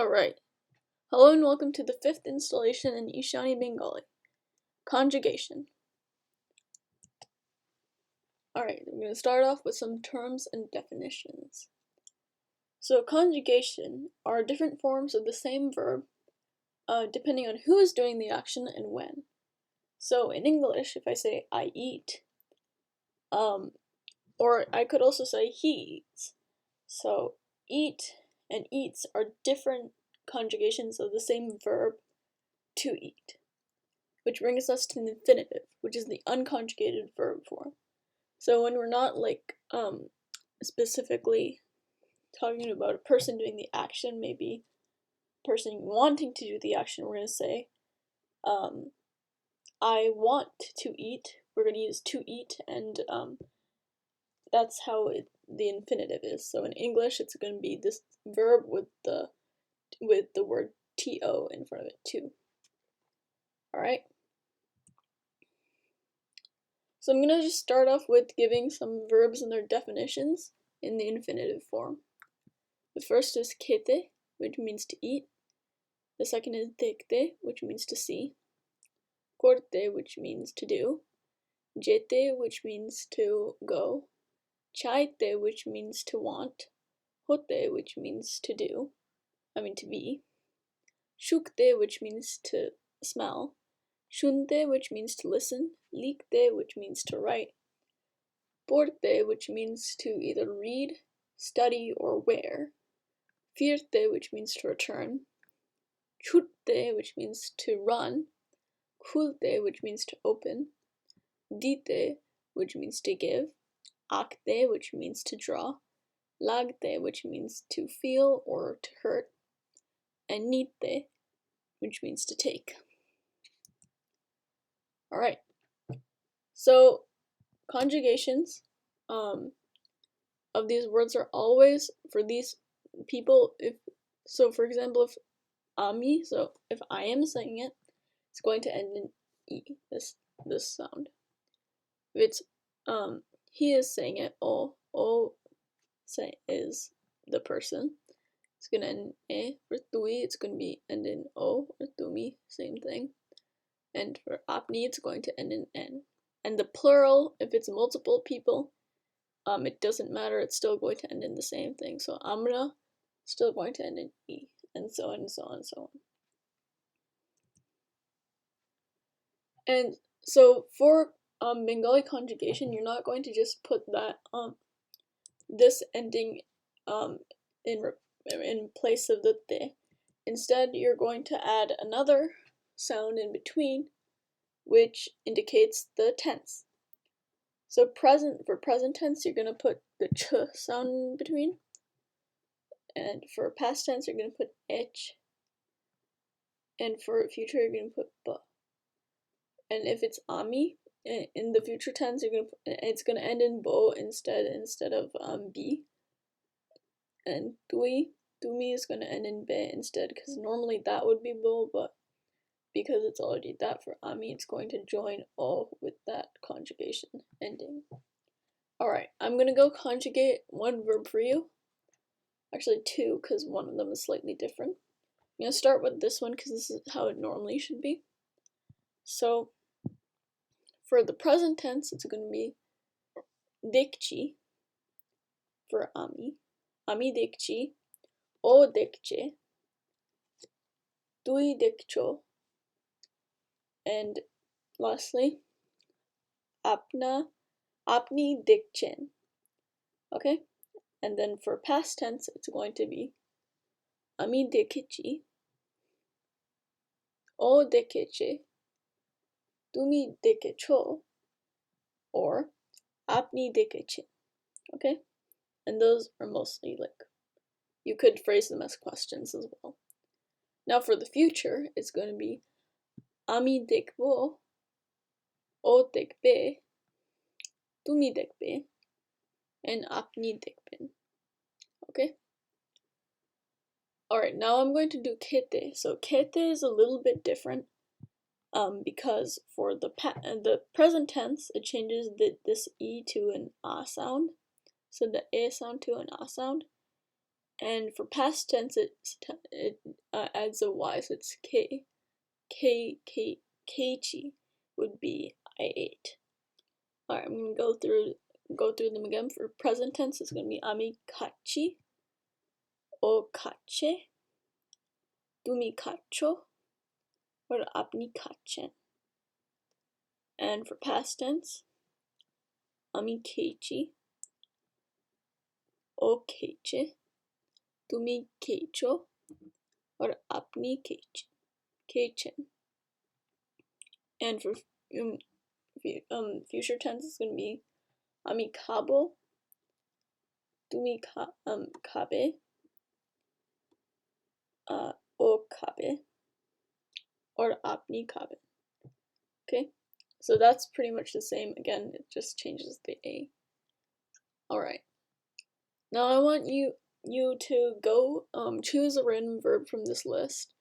Alright. Hello and welcome to the 5th installation in Ishani Bengali. Conjugation. Alright, I'm going to start off with some terms and definitions. So conjugation are different forms of the same verb depending on who is doing the action and when. So in English, if I say I eat, or I could also say he eats. So eat and eats are different conjugations of the same verb to eat, which brings us to the infinitive, which is the unconjugated verb form. So when we're not specifically talking about a person doing the action, maybe a person wanting to do the action, we're going to say, I want to eat. We're going to use to eat, and that's how the infinitive is. So in English, it's going to be this verb with the word to in front of it, to. Alright? So I'm going to just start off with giving some verbs and their definitions in the infinitive form. The first is khete, which means to eat. The second is dekhte, which means to see. Korte, which means to do. Jete, which means to go. Chaite, which means to want. Hote, which means to be. Shukte, which means to smell. Shunte, which means to listen. Likte, which means to write. Porte, which means to either read, study, or wear. Firte, which means to return. Chutte, which means to run. Kulte, which means to open. Dite, which means to give. Akte, which means to draw. Lagte, which means to feel or to hurt. And nite, which means to take. Alright, so conjugations of these words are always, for these people, for example, if ami, so if I am saying it, it's going to end in e, this sound. If it's he is saying it, is the person, it's going to end in e. For tui, it's going to end in o, or tumi, same thing. And for apni, it's going to end in n. And the plural, if it's multiple people, it doesn't matter, it's still going to end in the same thing. So amra, still going to end in e, and so on and so on and so on. And so for Bengali conjugation, you're not going to just put that this ending in place of the te. Instead, you're going to add another sound in between, which indicates the tense. So for present tense, you're going to put the ch sound in between. And for past tense, you're going to put h. And for future, you're going to put ba. And if it's ami, in the future tense, it's going to end in bo instead of b. And tumi is going to end in be instead, because normally that would be bo, but because it's already that for ami, it's going to join o with that conjugation ending. Alright, I'm going to go conjugate one verb for you. Actually two, because one of them is slightly different. I'm going to start with this one, because this is how it normally should be. So, for the present tense, it's going to be dekchi for ami. Ami dekchi, o dekche, tui dekcho, and lastly, apni dekchen. Okay? And then for past tense, it's going to be ami dekechi, o dekeche, tumi dekecho, or apni dekeche. Okay? And those are mostly you could phrase them as questions as well. Now for the future, it's going to be ami dekbo, o dekbe, tumi dekbe, and apni dekben. Okay? Alright, now I'm going to do kete. So kete is a little bit different because for the present tense, it changes this e to an a sound. So the e sound to an a sound. And for past tense, it adds a y, so it's keichi would be I ate. Alright, I'm gonna go through them again. For present tense, it's gonna be amikachi, okache, dumikacho, or apnikachen. And for past tense, amikeichi, okeche, dumikecho, or apnikechen. And for future tense, it's going to be amikabo, dumikabe, okabe, or apnikabe. Okay, so that's pretty much the same. Again, it just changes the A. Alright, now I want you to go choose a random verb from this list.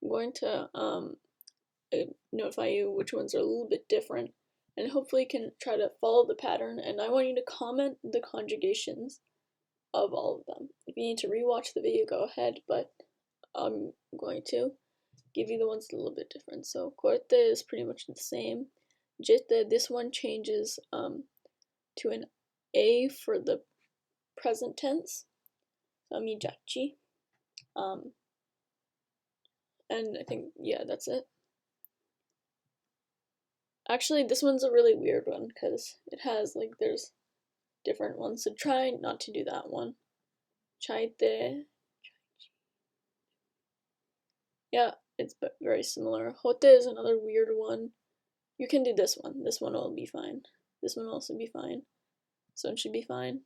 I'm going to notify you which ones are a little bit different, and hopefully you can try to follow the pattern. And I want you to comment the conjugations of all of them. If you need to rewatch the video, go ahead, but I'm going to give you the ones a little bit different. So corte is pretty much the same. Jite, this one changes to an A for the present tense. Amijachi. And I think, yeah, that's it. Actually, this one's a really weird one because it has, like, there's different ones, so try not to do that one. Chaite. Yeah, it's very similar. Hote is another weird one. You can do this one. This one will be fine. This one will also be fine. This one should be fine.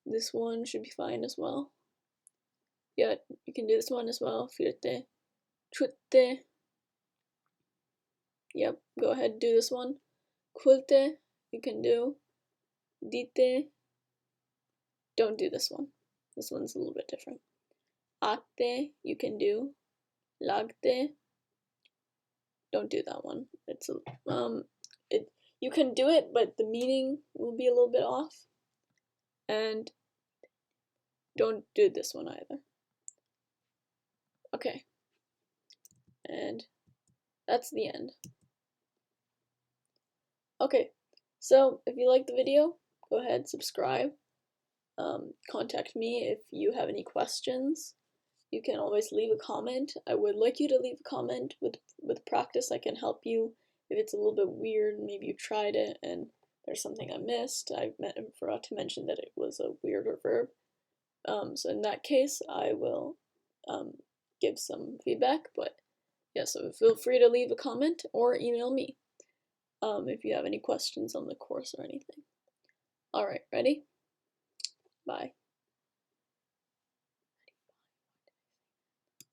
This one should be fine as well. Yeah, you can do this one as well. Firte. Chutte. Yep, go ahead and do this one. Kulte, you can do. Dite. Don't do this one. This one's a little bit different. Ate, you can do. Lagte. Don't do that one. It's you can do it, but the meaning will be a little bit off. And don't do this one either. Okay. And that's the end. Okay, so if you like the video, go ahead, subscribe. Contact me if you have any questions. You can always leave a comment. I would like you to leave a comment. With practice, I can help you. If it's a little bit weird, maybe you tried it and there's something I missed. I forgot to mention that it was a weirder verb. So in that case, I will give some feedback. But yeah, so feel free to leave a comment or email me if you have any questions on the course or anything. Alright, ready? Bye.